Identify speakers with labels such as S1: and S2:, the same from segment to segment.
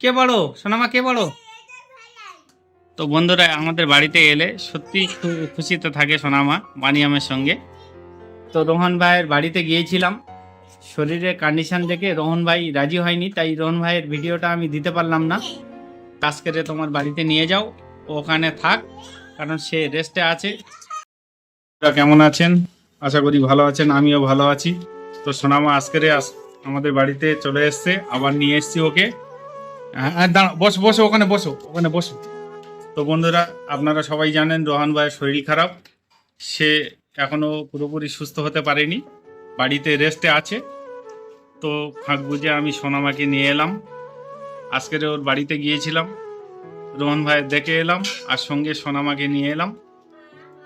S1: কে বড় সোনামা, কে বড়? তো বন্ধুরা আমাদের বাড়িতে এলে সত্যি খুব খুশিতে থাকে সোনামা মানিয়ামের সঙ্গে। তো রোহন ভাইয়ের বাড়িতে গিয়েছিলাম, শরীরের কন্ডিশন দেখে রোহন ভাই রাজি হয়নি, তাই রোহন ভাইয়ের ভিডিওটা আমি দিতে পারলাম না। আজকে তোমার বাড়িতে নিয়ে যাও, ও ওখানে থাক, কারণ সে রেস্টে আছে। কেমন আছেন? আশা করি ভালো আছেন, আমিও ভালো আছি। তো সোনামা আজকে আমাদের বাড়িতে চলে এসছে, আবার নিয়ে এসছি ওকে। হ্যাঁ দাঁড়া, বসো বসো, ওখানে বসো, ওখানে বসো। তো বন্ধুরা আপনারা সবাই জানেন রোহান ভাইয়ের শরীর খারাপ, সে এখনো পুরোপুরি সুস্থ হতে পারেনি, বাড়িতে রেস্টে আছে। তো ফাঁক বুঝে আমি সোনামাকে নিয়ে এলাম, আজকের ওর বাড়িতে গিয়েছিলাম, রোহন ভাই দেখে এলাম, আর সঙ্গে সোনামাকে নিয়ে এলাম।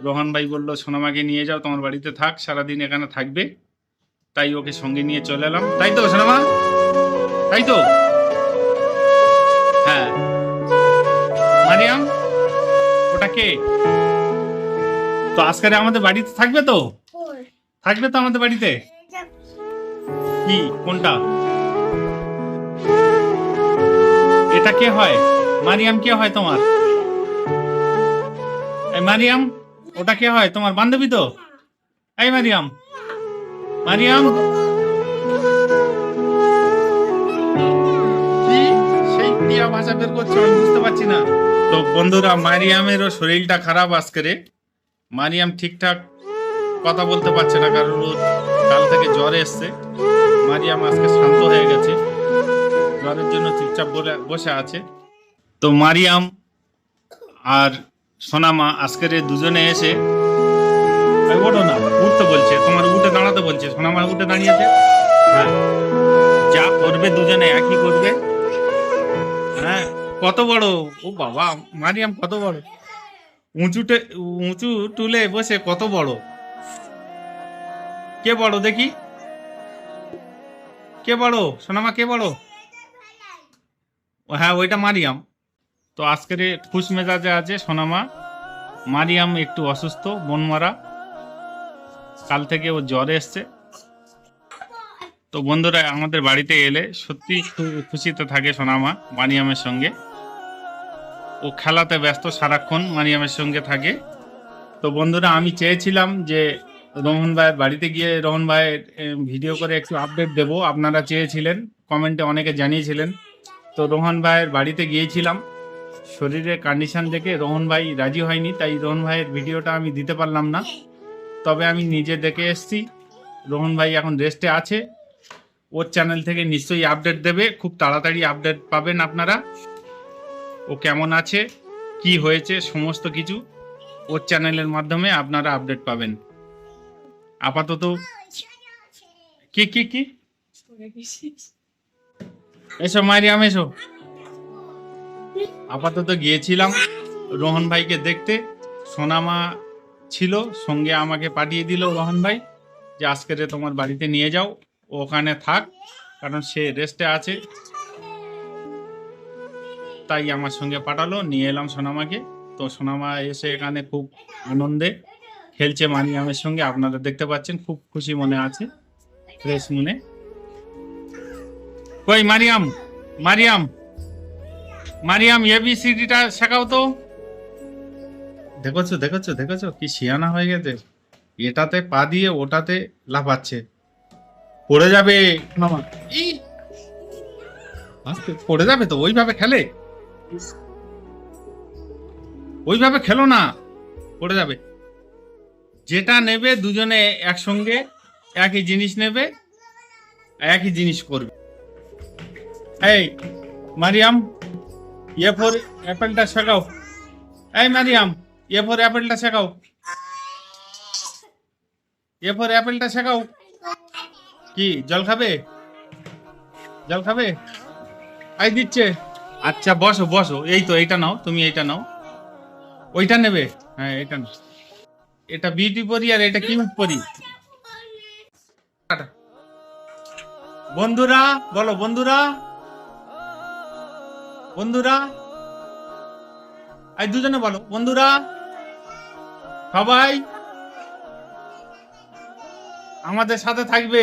S1: রোহন ভাই বলল সোনামাকে নিয়ে যাও, তোমার বাড়িতে থাক, সারাদিন এখানে থাকবে, তাই ওকে সঙ্গে নিয়ে চলে এলাম। তাই তো সোনামা, তাই তো? হ্যাঁ মারিয়াম, ওটা কে? তো আজকে আমাদের বাড়িতে থাকবে তো? থাকবে তো আমাদের বাড়িতে? কি কোনটা? এটা কে হয়? মারিয়াম কে হয় তোমার? এই মারিয়াম, ওটা কে হয়? তোমার বান্ধবী তো? এই মারিয়াম, মারিয়াম কি সেই ক্রিয়া ভাষা বের করছো, আমি বুঝতে পারছি না। তো বন্ধুরা মারিয়ামেরও শরীরটা খারাপ আজকে। মারিয়াম ঠিকঠাক কথা বলতে পারছে না, কারণ ওর কাল থেকে জ্বর এসছে। মারিয়াম আজকে শান্ত হয়ে গেছে, জ্বরের জন্য চুপচাপ বসে আছে। তো মারিয়াম আর সোনামা আজকের দুজনে এসে, ওঠো না, উঠতে বলছে, তোমার উঠে দাঁড়াতে বলছে। সোনামা উঠে দাঁড়িয়েছে। হ্যাঁ, যা করবে দুজনে একই করবে। হ্যাঁ, কত বড় ও বাবা, মারিয়াম কত বড়, উঁচু টুলে বসে কত বড়। কে বড় দেখি, কে বড়? সোনামা কে বড়? হ্যাঁ ওইটা মারিয়াম। তো আজকের খুশ মেজাজে আছে সোনামা। মারিয়াম একটু অসুস্থ, মনমরা, কাল থেকে ও জ্বর এসছে। তো বন্ধুরা আমাদের বাড়িতে এলে সত্যি খুশিতে থাকে সোনামা মারিয়ামের সঙ্গে। ও খেলাতে ব্যস্ত, সারাক্ষণ মারিয়ামের সঙ্গে থাকে। তো বন্ধুরা আমি চেয়েছিলাম যে রোহন ভাইয়ের বাড়িতে গিয়ে রোহন ভাইয়ের ভিডিও করে একটু আপডেট দেব, আপনারা চেয়েছিলেন, কমেন্টে অনেকে জানিয়েছিলেন। তো রোহন ভাইয়ের বাড়িতে গিয়েছিলাম, শরীরের কন্ডিশন দেখে রোহন ভাই রাজি হয়নি, তাই রোহন ভাইয়ের ভিডিওটা আমি দিতে পারলাম না। তবে আমি নিজে দেখে এসেছি, রোহন ভাই এখন রেস্টে আছে, ওর চ্যানেল থেকে নিশ্চয়ই আপডেট দেবে, খুব তাড়াতাড়ি আপডেট পাবেন আপনারা। ও কেমন আছে, কি হয়েছে, সমস্ত কিছু ওর চ্যানেলের মাধ্যমে আপনারা আপডেট পাবেন। আপাতত কি কি কি এসো মারিয়াম এসো। আপাতত গিয়েছিলাম রোহন ভাইকে দেখতে, সোনামা ছিল সঙ্গে, আমাকে পাঠিয়ে দিল রোহন ভাই যে আজকে তোমার বাড়িতে নিয়ে যাও, ও ওখানে থাক, কারণ সে রেস্টে আছে, তাই আমার সঙ্গে পাঠালো, নিয়ে এলাম সোনামাকে। তো সোনামা এসে এখানে খুব আনন্দে খেলছে মারিয়ামের সঙ্গে, আপনারা দেখতে পাচ্ছেন, খুব খুশি মনে আছে, ফ্রেশ মনে। কই মারিয়াম, মারিয়াম, মারিয়াম এবিসিডিটা শেখাও তো। দেখেছো দেখেছো দেখেছো কি শিয়ানা হয়ে গেছে, এটাতে পা দিয়ে ওটাতে লাফাচ্ছে, পড়ে যাবে মামা, ই আস্তে, পড়ে যাবে তো। ওইভাবে খেলে, ওইভাবে খেলো না, পড়ে যাবে। যেটা নেবে দুজনে একসঙ্গে একই জিনিস নেবে, একই জিনিস করবে। এই মারিয়াম, এ ফর অ্যাপেলটা শেখাও। এই মারিয়াম, এ ফর অ্যাপেলটা শেখাও, এ ফর অ্যাপেলটা শেখাও। কি জল খাবে? জল খাবে? আই দিচ্ছে। আচ্ছা বসো বসো, এই তো এইটা নাও, তুমি এইটা নাও, ওইটা নেবে? হ্যাঁ এটা নাও, এটা বিউটি পরি আর এটা কিউট পরি। বন্ধুরা বলো, বন্ধুরা, বন্ধুরা, এই দুজনে বলো বন্ধুরা, সবাই আমাদের সাথে থাকবে।